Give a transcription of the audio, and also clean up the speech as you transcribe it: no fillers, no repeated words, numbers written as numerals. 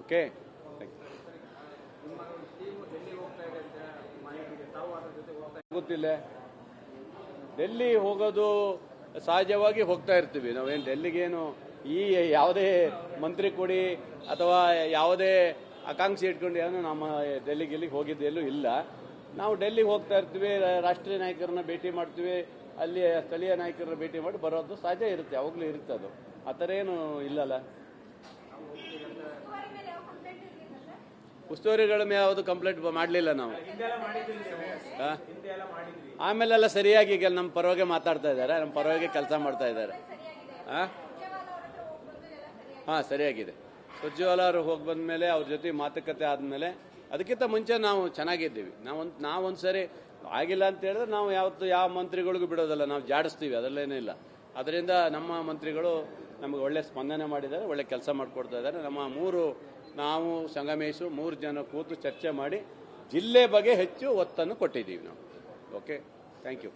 Okay, ಗೊತ್ತಿಲ್ಲ. ಡೆಲ್ಲಿ ಹೋಗೋದು ಸಹಜವಾಗಿ ಹೋಗ್ತಾ ಇರ್ತೀವಿ ನಾವೇನು. ಡೆಲ್ಲಿಗೇನು ಈ ಯಾವುದೇ ಮಂತ್ರಿ ಕೊಡಿ ಅಥವಾ ಯಾವುದೇ ಆಕಾಂಕ್ಷೆ ಇಟ್ಕೊಂಡು ಏನು ನಮ್ಮ ಡೆಲ್ಲಿಗೆ ಹೋಗಿದ್ದೆಲ್ಲೂ ಇಲ್ಲ. ನಾವು ಡೆಲ್ಲಿಗೆ ಹೋಗ್ತಾ ಇರ್ತೀವಿ, ರಾಷ್ಟ್ರೀಯ ನಾಯಕರನ್ನ ಭೇಟಿ ಮಾಡ್ತೀವಿ, ಅಲ್ಲಿ ಸ್ಥಳೀಯ ನಾಯಕರನ್ನ ಭೇಟಿ ಮಾಡಿ ಬರೋದು ಸಹಜ ಇರುತ್ತೆ, ಯಾವಾಗಲೂ ಇರುತ್ತೆ. ಅದು ಆ ಥರ ಏನು ಇಲ್ಲಲ್ಲ. ಉಸ್ತುವಾರಿಗಳ ಮೇಲೆ ಯಾವುದು ಕಂಪ್ಲೇಂಟ್ ಮಾಡಲಿಲ್ಲ ನಾವು. ಆಮೇಲೆಲ್ಲ ಸರಿಯಾಗಿ ಈಗ ನಮ್ಮ ಪರವಾಗಿ ಮಾತಾಡ್ತಾ ಇದ್ದಾರೆ, ನಮ್ಮ ಪರವಾಗಿ ಕೆಲಸ ಮಾಡ್ತಾ ಇದ್ದಾರೆ. ಹಾಂ, ಸರಿಯಾಗಿದೆ. ಸುರ್ಜೇವಾಲಾ ಅವರು ಹೋಗಿ ಬಂದಮೇಲೆ ಅವ್ರ ಜೊತೆ ಮಾತುಕತೆ ಆದಮೇಲೆ, ಅದಕ್ಕಿಂತ ಮುಂಚೆ ನಾವು ಚೆನ್ನಾಗಿದ್ದೀವಿ. ನಾವೊಂದು ಸರಿ ಆಗಿಲ್ಲ ಅಂತ ಹೇಳಿದ್ರೆ ನಾವು ಯಾವತ್ತು ಯಾವ ಮಂತ್ರಿಗಳಿಗೂ ಬಿಡೋದಲ್ಲ, ನಾವು ಜಾಡಿಸ್ತೀವಿ, ಅದರಲ್ಲೇನೇ ಇಲ್ಲ. ಅದರಿಂದ ನಮ್ಮ ಮಂತ್ರಿಗಳು ನಮಗೆ ಒಳ್ಳೆ ಸ್ಪಂದನೆ ಮಾಡಿದ್ದಾರೆ, ಒಳ್ಳೆ ಕೆಲಸ ಮಾಡಿಕೊಡ್ತಾ ಇದ್ದಾರೆ. ನಾವು ಸಂಗಮೇಶು 3 ಜನ ಕೂತು ಚರ್ಚೆ ಮಾಡಿ ಜಿಲ್ಲೆ ಬಗ್ಗೆ ಹೆಚ್ಚು ಒತ್ತನ್ನು ಕೊಟ್ಟಿದ್ದೀವಿ ನಾವು. Okay, thank you.